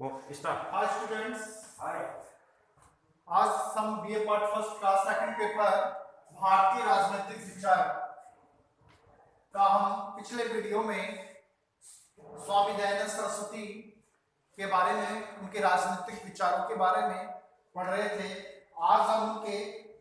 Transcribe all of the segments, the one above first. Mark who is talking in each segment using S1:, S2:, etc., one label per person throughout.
S1: वो start.
S2: Hi students,
S1: हाय।
S2: आज हम बीए पार्ट फर्स्ट का सेकंड पेपर भारतीय राजनीतिक विचार का हम पिछले वीडियो में स्वामी दयानंद सरस्वती के बारे में, उनके राजनीतिक विचारों के बारे में पढ़ रहे थे। आज हम उनके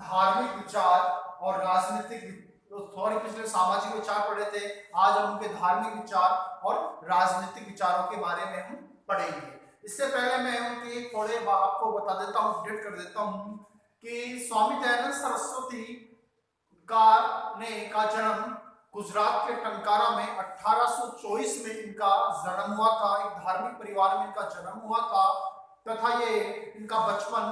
S2: धार्मिक विचार और राजनीतिक पिछले सामाजिक विचार पढ़े थे। आज हम उनके धार्मिक विचार और राजनीतिक विचारों के बारे में हम पढ़ेंगे। इससे पहले मैं उनके थोड़े आपको बता देता हूँ, अपडेट कर देता हूँ कि स्वामी दयानंद सरस्वती का जन्म गुजरात के टंकारा में 1824 में इनका जन्म हुआ था। एक धार्मिक परिवार में इनका जन्म हुआ था तथा ये इनका बचपन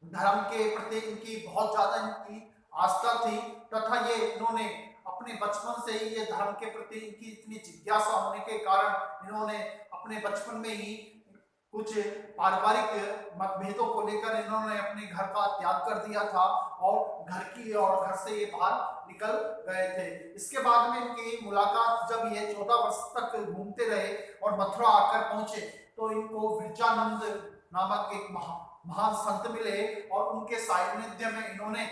S2: धर्म के प्रति इनकी बहुत ज्यादा इनकी आस्था थी तथा ये इन्होंने अपने बचपन से ही ये धर्म के प्रति इनकी इतनी जिज्ञासा होने के कारण इन्होंने अपने बचपन में ही कुछ पारिवारिक मतभेदों को लेकर इन्होंने अपने घर का त्याग कर दिया था और घर से ये बाहर निकल गए थे। इसके बाद में इनकी मुलाकात जब ये 14 वर्ष तक घूमते रहे और मथुरा आकर पहुंचे तो इनको विरजानंद नामक एक महान संत मिले और उनके सानिध्य में इन्होंने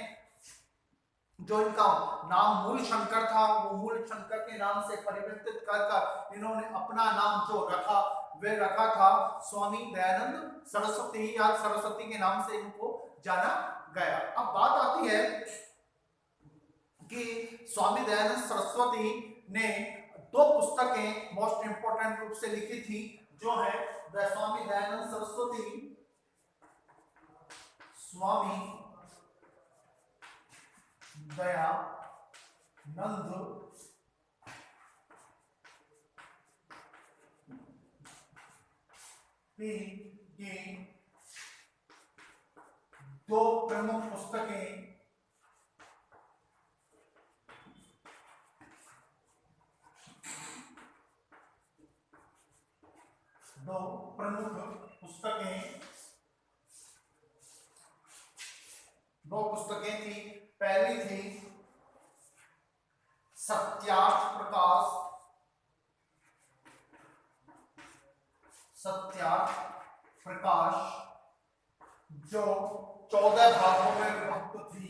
S2: जो इनका नाम मूल शंकर था वो मूल शंकर के नाम से परिवर्तित कर इन्होंने अपना नाम जो रखा वे रखा था स्वामी दयानंद सरस्वती या सरस्वती के नाम से इनको जाना गया। अब बात आती है कि स्वामी दयानंद सरस्वती ने दो पुस्तकें मोस्ट इंपोर्टेंट रूप से लिखी थी, जो है स्वामी दयानंद सरस्वती स्वामी दयानंद की दो प्रमुख पुस्तकें दो पुस्तकें थी। पहली थी सत्यार्थ प्रकाश जो 14 भागों में विभक्त थी।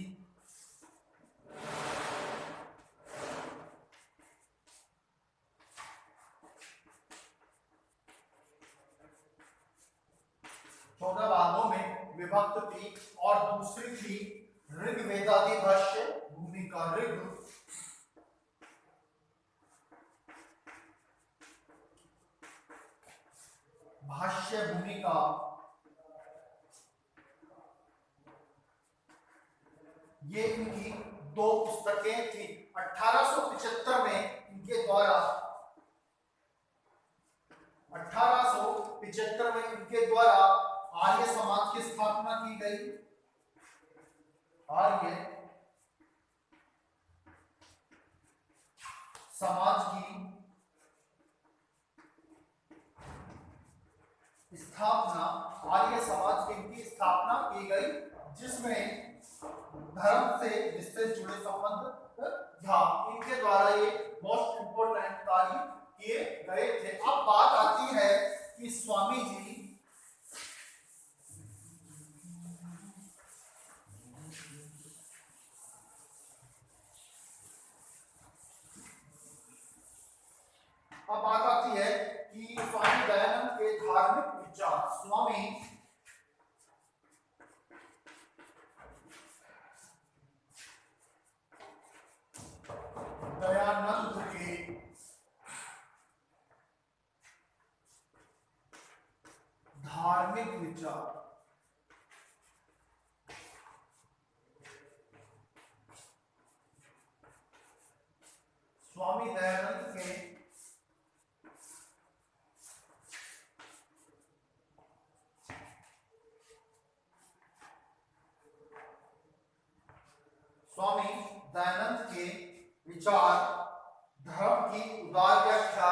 S2: और दूसरी थी ऋग्वेदादि भाष्य भूमिका। भाष्य भूमिका ये इनकी दो पुस्तकें थी। 1875 में इनके द्वारा आर्य समाज की स्थापना की गई। आर्य समाज की स्थापना की गई, जिसमें धर्म से जिससे जुड़े संबंध था। इनके द्वारा ये मोस्ट इंपोर्टेंट कार्य किए गए थे। अब बात आती है कि स्वामी जी स्वामी दयानंद के धार्मिक विचार। स्वामी दयानंद के धार्मिक विचार। स्वामी दयानंद के विचार धर्म की उदार व्याख्या,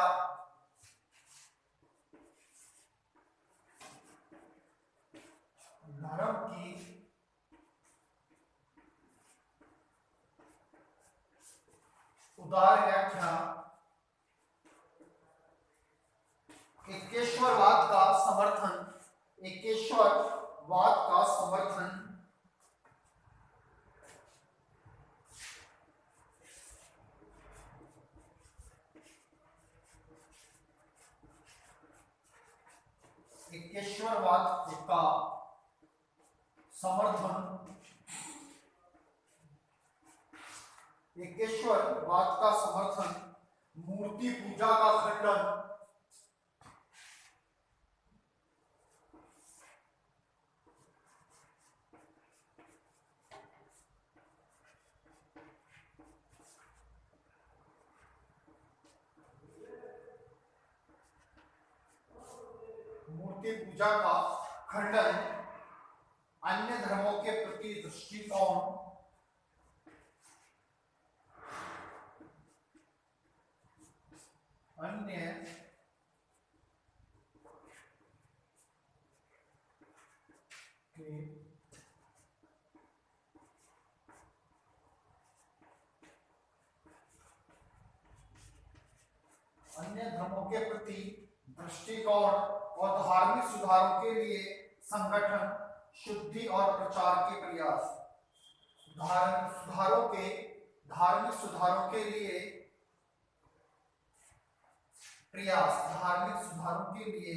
S2: इक्केश्वरवाद का समर्थन, एकेश्वरवाद का समर्थन, एकेश्वरवाद का समर्थन, एकेश्वरवाद का समर्थन, मूर्ति पूजा का खंडन, मूर्ति पूजा का खंडन, अन्य धर्मों के प्रति दृष्टिकोण, अन्य के अन्य धर्मों के प्रति दृष्टिकोण और धार्मिक सुधारों के लिए संगठन, शुद्धि और प्रचार के प्रयास, धार्मिक सुधारों के लिए प्रयास, धार्मिक सुधारों के लिए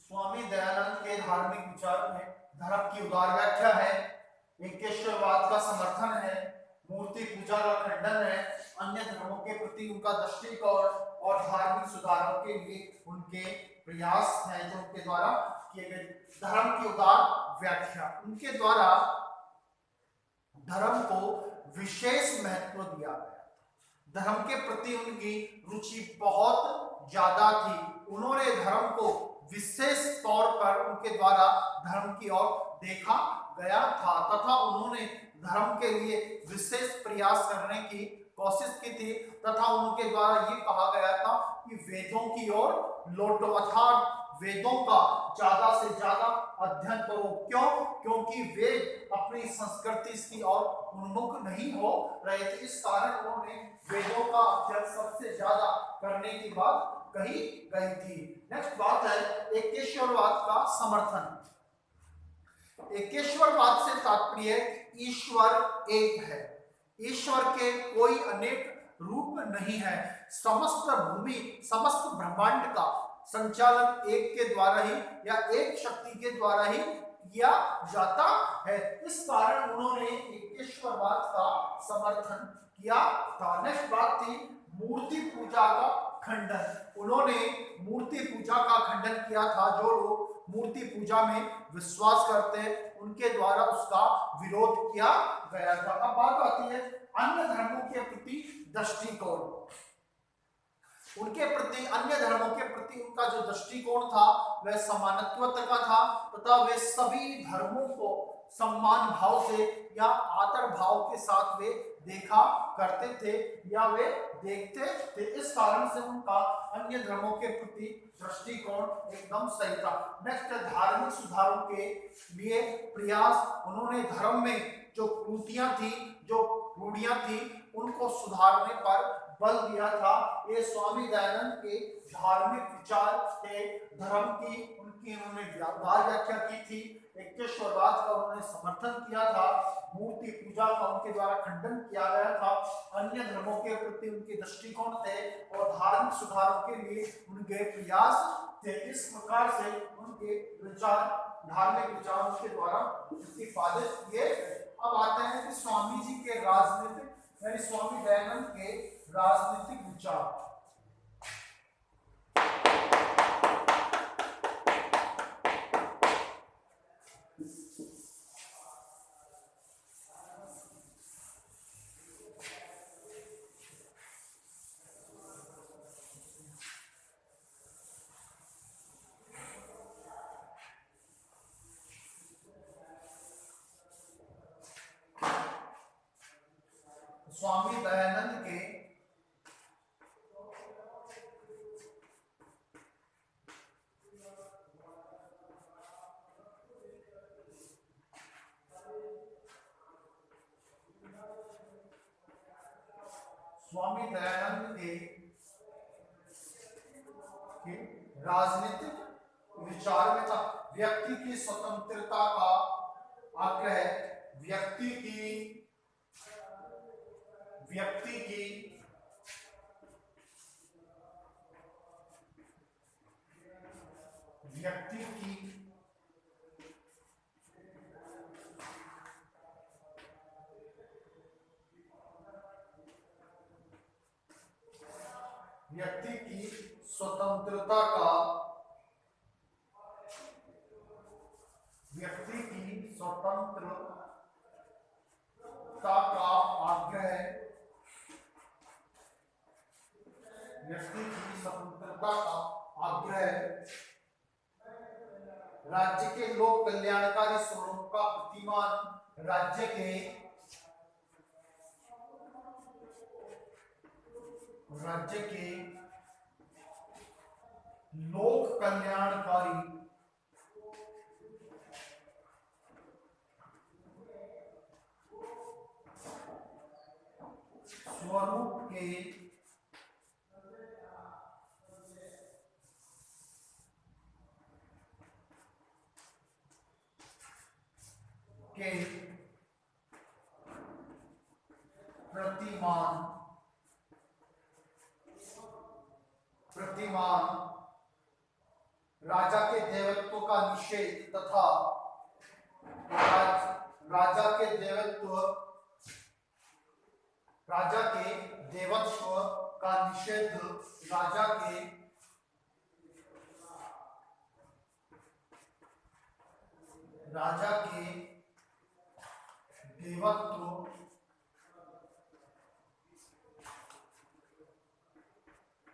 S2: स्वामी दयानंद के धार्मिक विचार में धर्म की उदार व्याख्या है, एकेश्वरवाद का समर्थन है, मूर्ति पूजा का खंडन है, अन्य धर्मों के प्रति उनका दृष्टिकोण और धार्मिक सुधारों के लिए उनके प्रयास हैं जो उनके द्वारा किए गए। धर्म की उदार व्याख्या, उनके द्वारा धर्म को विशेष महत्व दिया गया, धर्म के प्रति उनकी रुचि बहुत ज्यादा थी, उन्होंने धर्म को विशेष तौर पर उनके द्वारा धर्म की ओर देखा गया था तथा उन्होंने धर्म के लिए विशेष प्रयास करने की कोशिश की थी तथा उनके द्वारा ये कहा गया था कि वेदों की ओर लौटो अर्थात वेदों का ज्यादा से ज्यादा अध्ययन करो। क्यों? क्योंकि वेद अपनी संस्कृति की ओर उन्मुख नहीं हो रहे थे, इस कारण उन्होंने वेदों का अध्ययन सबसे ज्यादा करने की बात कही गई थी। नेक्स्ट बात है एकेश्वरवाद का समर्थन। एकेश्वरवाद से तात्पर्य ईश्वर एक है, ईश्वर के कोई अनेक रूप नहीं है, समस्त भूमि समस्त ब्रह्मांड का संचालन एक के द्वारा ही या एक शक्ति के द्वारा ही किया जाता है, इस कारण उन्होंने एकेश्वरवाद का समर्थन किया था। नेक्स्ट बात थी मूर्ति पूजा का खंडन, उन्होंने मूर्ति पूजा का खंडन किया था। जो लोग मूर्ति पूजा में विश्वास करते उनके द्वारा उसका विरोध किया गया था। अब बात आती है अन्य धर्मों के प्रति दृष्टिकोण, उनके प्रति अन्य धर्मों के प्रति उनका जो दृष्टिकोण था वह समानत्व का था तथा वे सभी धर्मों को सम्मान भाव से या आदर भाव के साथ वे देखा करते थे या वे देखते थे, इस कारण से उनका अन्य धर्मों के प्रति दृष्टिकोण एकदम सही था। नेक्स्ट धार्मिक सुधारों के लिए प्रयास, उन्होंने धर्म में जो त्रुटियां थी जो रूढ़ियां थी उनको सुधारने पर बल दिया था। ये स्वामी दयानंद के धार्मिक विचार थे, धर्म की उनकी उन्होंने व्याख्या की थी, एकेश्वरवाद का उन्होंने समर्थन किया था, मूर्ति पूजा का उनके द्वारा खंडन किया गया था, अन्य धर्मों के प्रति उनके दृष्टिकोण थे और धार्मिक सुधारों के लिए उनके प्रयास थे। इस प्रकार से उनके विचार धार्मिक विचार उनके द्वारा प्रतिपादित किए। अब आते हैं कि स्वामी जी के राजनीतिक यानी स्वामी दयानंद के राजनीतिक विचार। स्वामी दयानंद के स्वामी दयानंद के राजनीतिक विचार में था व्यक्ति की स्वतंत्रता का आग्रह, व्यक्ति की स्वतंत्रता का आग्रह, राज्य के लोक कल्याणकारी स्वरूप का प्रतिमान, राज्य के लोक कल्याणकारी स्वरूप के प्रतिमान राजा के देवत्व का निषेध तथा राजा के देवत्व का निषेध, राजा के देवत्व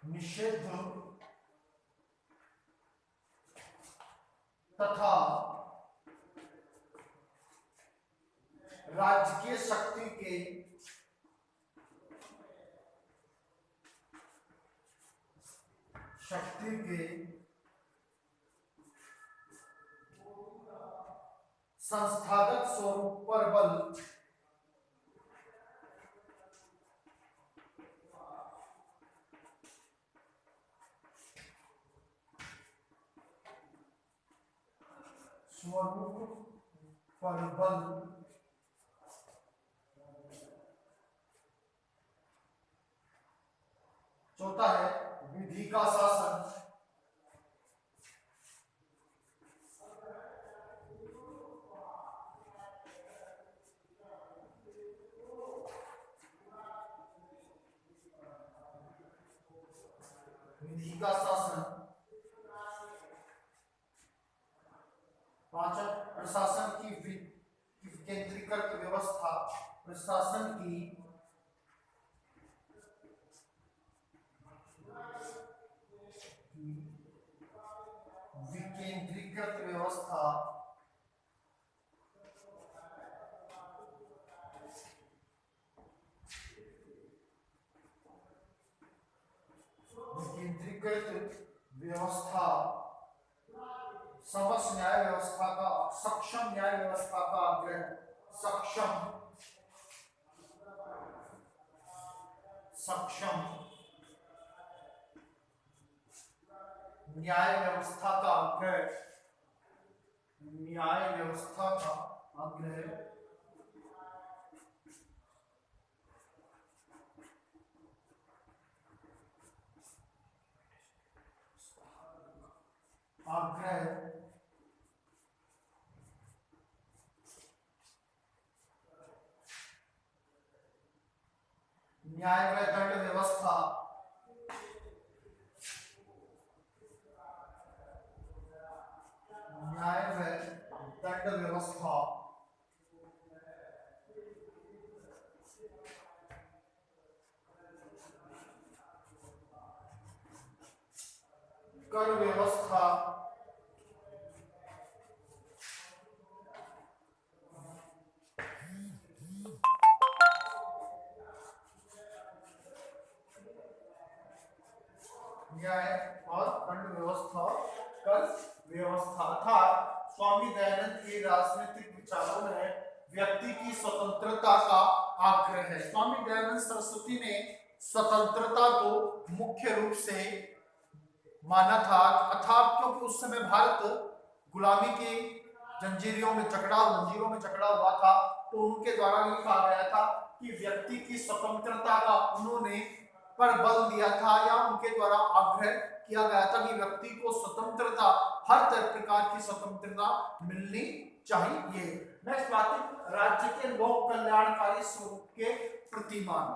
S2: निषेध तथा राजकीय शक्ति के संस्थागत स्वरूप पर बल, चौथा है विधि का शासन, पांचवा प्रशासन की विकेंद्रीकृत व्यवस्था, प्रशासन की विकेंद्रीकृत व्यवस्था, समस्त न्याय व्यवस्था का, सक्षम न्याय व्यवस्था का आग्रह, सक्षम न्याय व्यवस्था का आग्रह, न्याय व दंड व्यवस्था, कर व्यवस्था, न्याय और दंड व्यवस्था कर व्यवस्था। अर्थात स्वामी दयानंद के राजनीतिक विचारों में व्यक्ति की स्वतंत्रता का आग्रह है। स्वामी दयानंद सरस्वती ने स्वतंत्रता को मुख्य रूप से माना था, अर्थात क्योंकि उस समय भारत गुलामी की जंजीरों में जकड़ा हुआ था, तो उनके द्वारा ये कहा गया था कि व्यक्ति की स्वतंत्रता का उन्होंने पर बल दिया था, या उनके द्वारा आग्रह किया गया था कि व्यक्ति को स्वतंत्रता, हर प्रकार की स्वतंत्रता मिलनी चाहिए। नेक्स्ट बात है राज्य के लोक कल्याणकारी स्वरूप के प्रतिमान।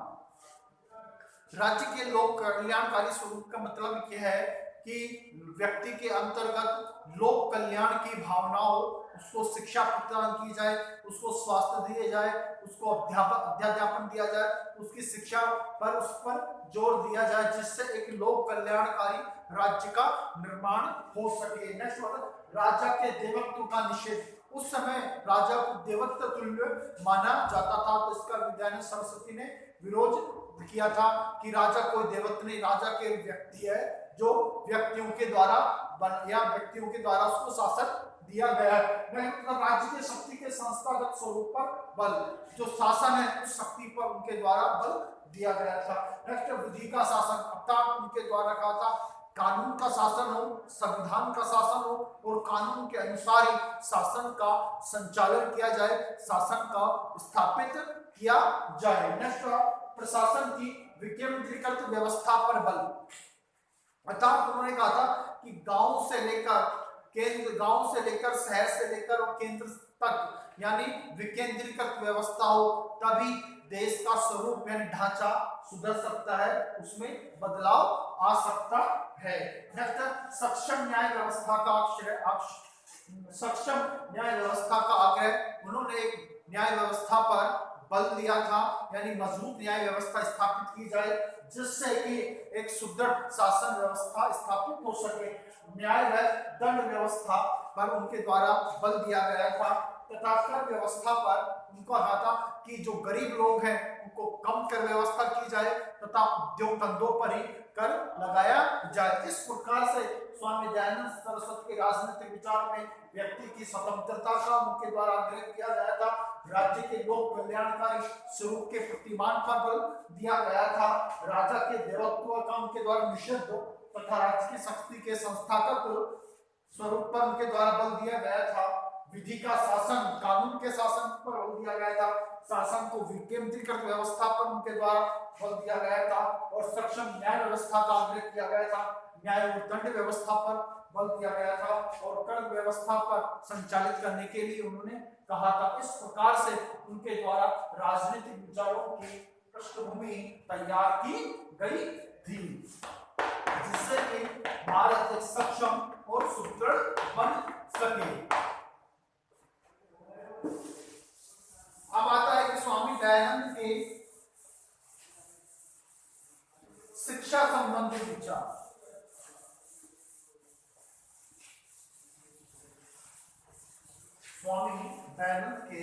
S2: राज्य के लोक कल्याणकारी स्वरूप का मतलब यह है कि व्यक्ति के अंतर्गत लोक कल्याण की भावना हो, उसको शिक्षा प्रदान की जाए, उसको स्वास्थ्य दिए जाए, उसको अध्यापन दिया जाए, उसकी शिक्षा पर उस पर जोर दिया जाए, जिससे एक लोक कल्याणकारी राज्य का निर्माण हो सके। नेक्स्ट राजा के देवत्व का निषेध। उस समय राजा को देवत्व तुल्य माना जाता था, तो इसका दयानंद सरस्वती ने विरोध किया था कि राजा कोई देवत्व नहीं, राजा के व्यक्ति है जो व्यक्तियों के द्वारा उसको शासन दिया गया है। मतलब राज्य के शक्ति के संस्थागत स्वरूप पर बल, जो शासन है उस शक्ति पर उनके द्वारा बल दिया गया था। नेक्स्ट विधि का शासन, अर्थात उनके द्वारा कहा था कानून का शासन हो, संविधान का शासन हो, और कानून के अनुसार ही शासन का संचालन किया जाए, शासन का स्थापित किया जाए। नेक्स्ट प्रशासन की विकेंद्रीकृत व्यवस्था पर बल, अर्थात उन्होंने कहा था कि गांव से लेकर शहर से लेकर और केंद्र तक यानी विकेंद्रीकृत व्यवस्था हो, तभी देश का स्वरूप यानी ढांचा सुधर सकता है, उसमें बदलाव आ सकता है। सक्षम न्याय व्यवस्था का आग्रह, उन्होंने एक न्याय व्यवस्था पर बल दिया था, यानी मजबूत न्याय व्यवस्था स्थापित की जाए, जिससे कि एक सुदृढ़ शासन व्यवस्था स्थापित हो सके। न्याय व दंड व्यवस्था पर उनके द्वारा बल दिया गया था, तथा कर व्यवस्था पर उनको कहा था कि जो गरीब लोग हैं उनको कम कर व्यवस्था की जाए, तथा उद्योग धंधों पर ही कर लगाया जाए। इस प्रकार से स्वामी दयानंद सरस्वती के राजनीतिक विचार में व्यक्ति की स्वतंत्रता का उनके द्वारा आग्रह किया गया था, राज्य के लोक कल्याणकारी स्वरूप के प्रतिमान पर बल दिया गया था, राजा के देवत्व का उनके द्वारा निषेध तथा राज्य की शक्ति के संस्थागत स्वरूप पर उनके द्वारा बल दिया गया था, विधि का शासन, कानून के शासन पर बल दिया गया था, शासन को विकेंद्रीकृत व्यवस्था पर उनके द्वारा बल दिया गया था, और सक्षम न्याय व्यवस्था का आग्रह किया गया था, न्याय और दंड व्यवस्था पर बल दिया गया था, और कर व्यवस्था पर संचालित करने के लिए उन्होंने कहा था। इस प्रकार से उनके द्वारा राजनीतिक विचारों की पृष्ठभूमि तैयार की गई थी, जिससे कि भारत एक सक्षम और सुदृढ़ बन सके। अब आता है कि स्वामी दयानंद के शिक्षा संबंधी विचार। स्वामी दयानंद के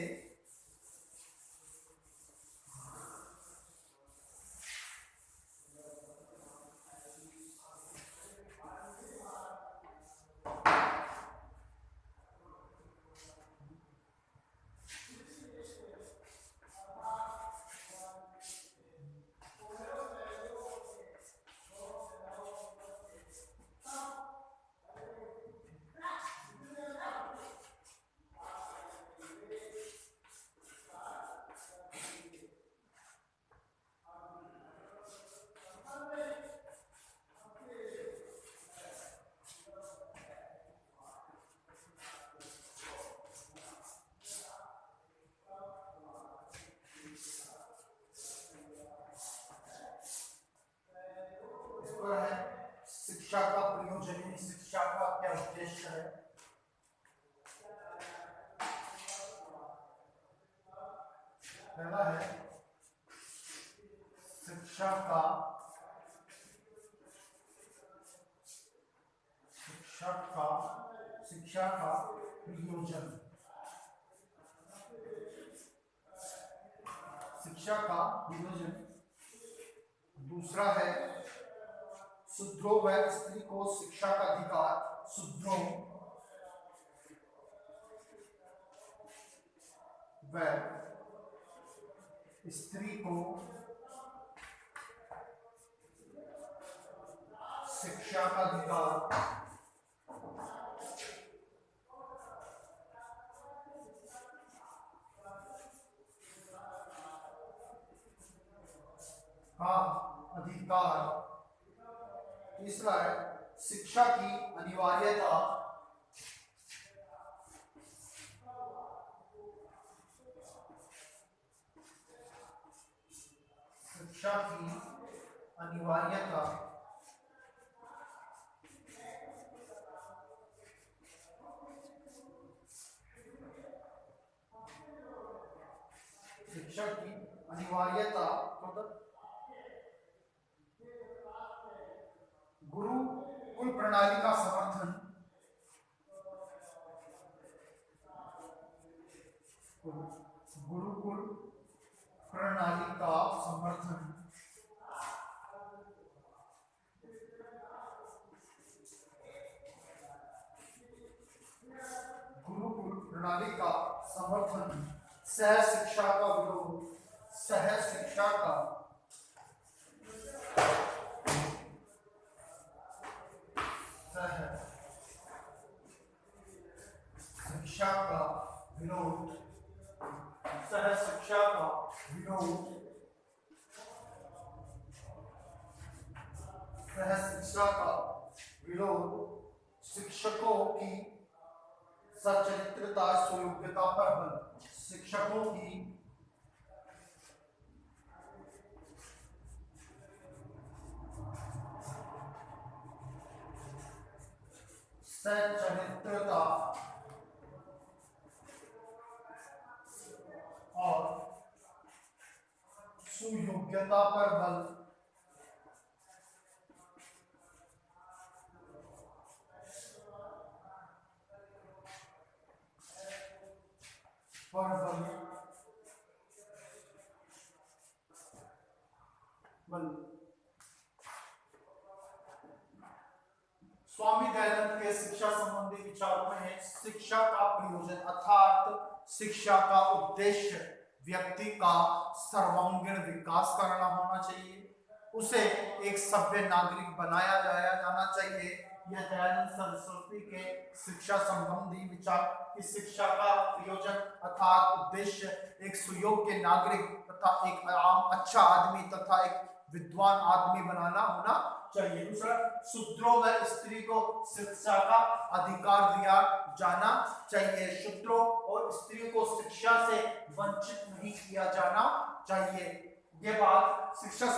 S2: शिक्षा का प्रयोजन, शिक्षा का क्या उद्देश्य है। पहला है शिक्षा का प्रयोजन, शिक्षा का प्रयोजन। दूसरा है शूद्रों व स्त्री को शिक्षा का अधिकार, शूद्रों व स्त्री को शिक्षा का अधिकार, अधिकार। तीसरा है शिक्षा की अनिवार्यता, शिक्षा की अनिवार्यता। शिक्षा की अनिवार्यता मतलब गुरुकुल प्रणाली का समर्थन, गुरुकुल प्रणाली का समर्थन, गुरुकुल प्रणाली का समर्थन, सह शिक्षा का विरोध, सह शिक्षा का शिक्षा का विरोध, सह शिक्षा का विरोध, सह शिक्षा का विरोध, शिक्षकों की सचरित्रता सुयोग्यता पर बल, शिक्षकों की सचरित्रता और सुयोग्यता पर बल, स्वामी दयानंद के शिक्षा संबंधी विचारों में है शिक्षा का प्रयोजन अर्थात शिक्षा का उद्देश्य व्यक्ति का सर्वांगीण विकास करना होना चाहिए, उसे एक सभ्य नागरिक बनाया जाना चाहिए। यह दयानंद सरस्वती के शिक्षा संबंधी विचार कि शिक्षा का प्रयोजन अर्थात उद्देश्य एक सुयोग्य नागरिक तथा एक अच्छा आदमी तथा एक विद्वान आदमी बनाना होना चाहिए। दूसरा, शूद्रों व स्त्री को शिक्षा का अधिकार दिया जाना चाहिए, शूद्रों और स्त्री को शिक्षा से वंचित नहीं किया जाना चाहिए। ये बात शिक्षा